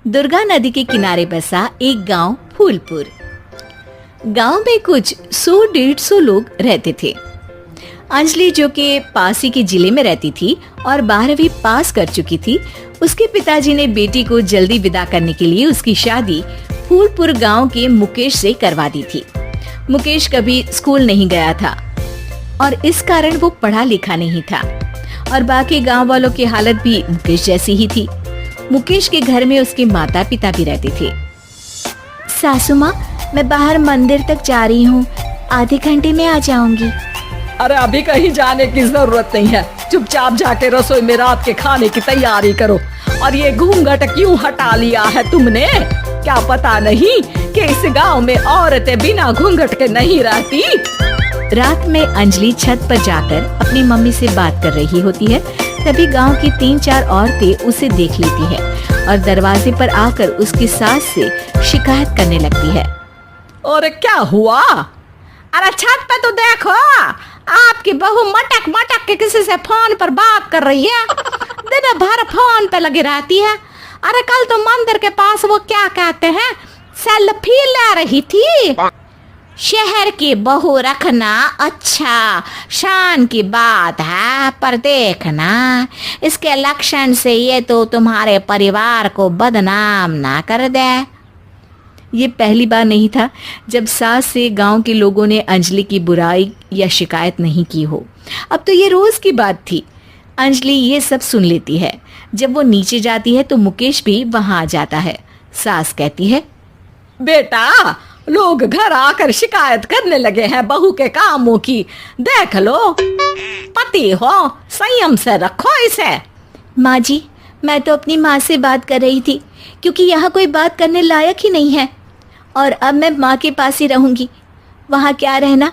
दुर्गा नदी के किनारे बसा एक गांव फूलपुर। गांव में कुछ 100-150 लोग रहते थे। अंजलि, जो कि पास ही के जिले में रहती थी और 12वीं पास कर चुकी थी, उसके पिताजी ने बेटी को जल्दी विदा करने के लिए उसकी शादी फूलपुर गांव के मुकेश से करवा दी थी। मुकेश कभी स्कूल नहीं गया था और इस कारण वो पढ़ा लिखा नहीं था और बाकी गांव वालों की हालत भी मुकेश जैसी ही थी। मुकेश के घर में उसके माता पिता भी रहते थे। सासू माँ, मैं बाहर मंदिर तक जा रही हूँ, आधे घंटे में आ जाऊंगी। अरे अभी कहीं जाने की जरूरत नहीं है, चुपचाप जाके रसोई में रात के खाने की तैयारी करो। और ये घूंघट क्यों हटा लिया है तुमने? क्या पता नहीं कि इस गांव में औरतें बिना घूंघट के नहीं रहती? रात में अंजलि छत पर जाकर अपनी मम्मी से बात कर रही होती है। तभी गांव की 3-4 औरतें उसे देख लेती है और दरवाजे पर आकर उसकी सास से शिकायत करने लगती है। और क्या हुआ? अरे छत पे तो देखो, आपकी बहू मटक मटक के किसी से फोन पर बात कर रही है। दिन भर फोन पे लगी रहती है। अरे कल तो मंदिर के पास वो क्या कहते हैं, सेल्फी ले रही थी। शहर की बहू रखना अच्छा शान की बात है, पर देखना इसके लक्षण से ये तो तुम्हारे परिवार को बदनाम ना कर दे। ये पहली बार नहीं था जब सास से गांव के लोगों ने अंजलि की बुराई या शिकायत नहीं की हो। अब तो ये रोज की बात थी। अंजलि ये सब सुन लेती है। जब वो नीचे जाती है तो मुकेश भी वहां आ जाता है। सास कहती है, बेटा, लोग घर आकर शिकायत करने लगे हैं बहू के कामों की। देख लो, पति हो, संयम से रखो इसे। माँ जी, मैं तो अपनी माँ से बात कर रही थी क्योंकि यहाँ कोई बात करने लायक ही नहीं है और अब मैं माँ के पास ही रहूंगी। वहाँ क्या रहना,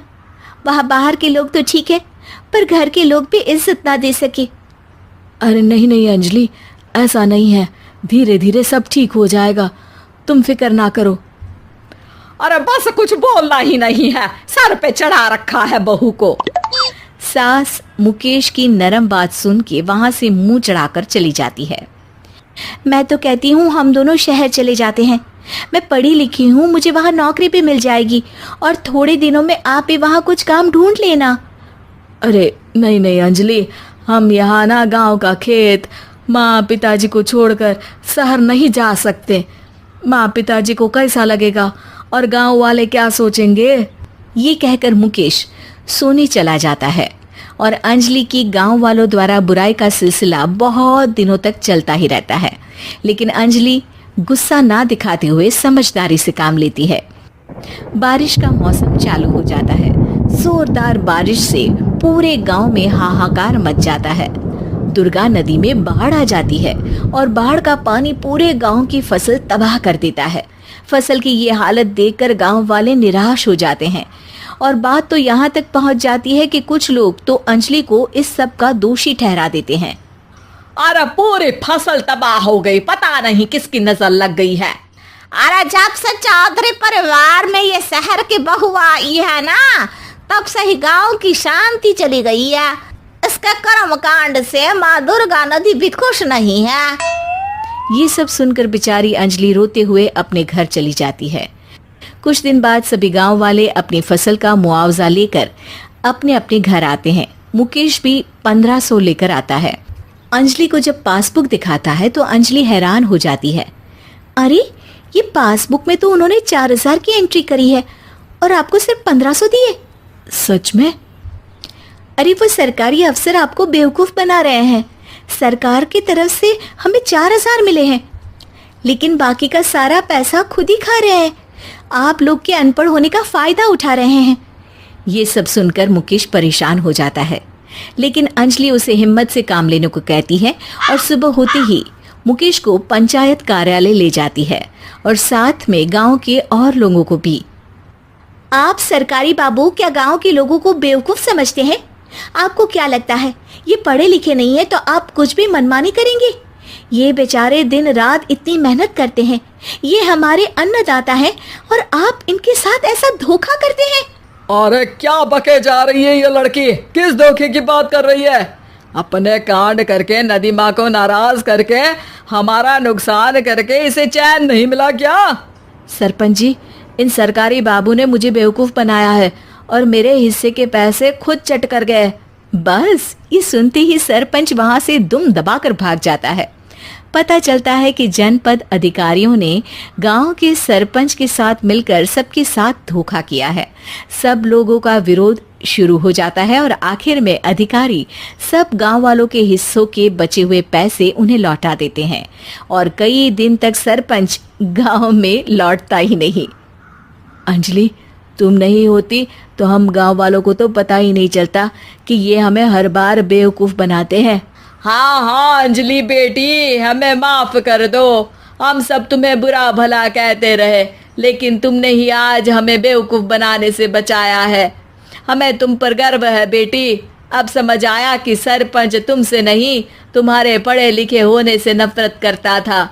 वहाँ बाहर के लोग तो ठीक है पर घर के लोग भी इज्जत ना दे सके। अरे नहीं नहीं अंजलि, ऐसा नहीं है, धीरे धीरे सब ठीक हो जाएगा, तुम फिक्र ना करो। अरे बस कुछ बोलना ही नहीं है, सर पे चढ़ा रखा है बहू को। सास मुकेश की नरम बात सुन के वहां से मुंह चढ़ाकर चली जाती है। मैं तो कहती हूँ हम दोनों शहर चले जाते हैं। मैं पढ़ी लिखी हूँ, मुझे वहाँ नौकरी भी मिल जाएगी और थोड़े दिनों में आप भी वहाँ कुछ काम ढूंढ लेना। अरे नहीं नहीं अंजलि, हम यहाँ ना गांव का खेत, माँ पिताजी को छोड़कर शहर नहीं जा सकते। माँ पिताजी को कैसा लगेगा और गांव वाले क्या सोचेंगे? ये कहकर मुकेश सोने चला जाता है और अंजलि की गांव वालों द्वारा बुराई का सिलसिला बहुत दिनों तक चलता ही रहता है। लेकिन अंजलि गुस्सा ना दिखाते हुए समझदारी से काम लेती है। बारिश का मौसम चालू हो जाता है। जोरदार बारिश से पूरे गांव में हाहाकार मच जाता है। दुर्गा नदी में बाढ़ आ जाती है और बाढ़ का पानी पूरे गांव की फसल तबाह कर देता है। फसल की ये हालत देखकर गांव वाले निराश हो जाते हैं और बात तो यहाँ तक पहुँच जाती है कि कुछ लोग तो अंजलि को इस सब का दोषी ठहरा देते हैं। अरे पूरी फसल तबाह हो गई, पता नहीं किसकी नजर लग गई है। अरे जब से चौधरी परिवार में ये शहर की बहू आई है ना, तब से ही गांव की शांति चली गई है। इसके कर्म कांड से माँ दुर्गा नदी भी खुश नहीं है। ये सब सुनकर बेचारी अंजलि रोते हुए अपने घर चली जाती है। कुछ दिन बाद सभी गांव वाले अपनी फसल का मुआवजा लेकर अपने अपने घर आते हैं। मुकेश भी 1500 लेकर आता है। अंजलि को जब पासबुक दिखाता है तो अंजलि हैरान हो जाती है। अरे, ये पासबुक में तो उन्होंने 4000 की एंट्री करी है और आपको सिर्फ 1500 दिए। सच में? अरे वो सरकारी अफसर आपको बेवकूफ बना रहे हैं। सरकार की तरफ से हमें 4000 मिले हैं लेकिन बाकी का सारा पैसा खुद ही खा रहे हैं। आप लोग के अनपढ़ होने का फायदा उठा रहे हैं। ये सब सुनकर मुकेश परेशान हो जाता है लेकिन अंजलि उसे हिम्मत से काम लेने को कहती है और सुबह होते ही मुकेश को पंचायत कार्यालय ले जाती है और साथ में गांव के और लोगों को भी। आप सरकारी बाबू क्या गांव के लोगों को बेवकूफ समझते हैं? आपको क्या लगता है ये पढ़े लिखे नहीं है तो आप कुछ भी मनमानी करेंगे? ये बेचारे दिन रात इतनी मेहनत करते हैं, ये हमारे अन्नदाता हैं और आप इनके साथ ऐसा धोखा करते हैं। अरे क्या बके जा रही है ये लड़की, किस धोखे की बात कर रही है? अपने कांड करके नदी माँ को नाराज करके हमारा नुकसान करके इसे चैन नहीं मिला क्या? सरपंच जी, इन सरकारी बाबू ने मुझे बेवकूफ बनाया है और मेरे हिस्से के पैसे खुद चट कर गए। बस ये सुनते ही सरपंच वहां से दुम दबाकर भाग जाता है। पता चलता है कि जनपद अधिकारियों ने गांव के सरपंच के साथ मिलकर सबके साथ धोखा किया है। सब लोगों का विरोध शुरू हो जाता है और आखिर में अधिकारी सब गांव वालों के हिस्सों के बचे हुए पैसे उन्हें लौटा देते हैं और कई दिन तक सरपंच गांव में लौटता ही नहीं। अंजलि, तुम नहीं होती तो हम गांव वालों को तो पता ही नहीं चलता कि ये हमें हर बार बेवकूफ बनाते हैं। हाँ हाँ अंजलि बेटी, हमें माफ कर दो। हम सब तुम्हें बुरा भला कहते रहे, लेकिन तुमने ही आज हमें बेवकूफ बनाने से बचाया है। हमें तुम पर गर्व है बेटी। अब समझ आया कि सरपंच तुमसे नहीं, तुम्हारे पढ़े लिखे होने से नफरत करता था।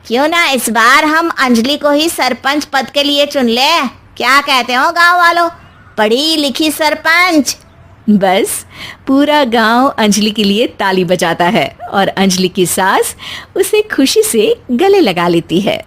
क्यों ना इस बार हम अंजलि को ही सरपंच पद के लिए चुन ले? क्या कहते हो गांव वालों? पढ़ी लिखी सरपंच। बस पूरा गांव अंजलि के लिए ताली बजाता है और अंजलि की सास उसे खुशी से गले लगा लेती है।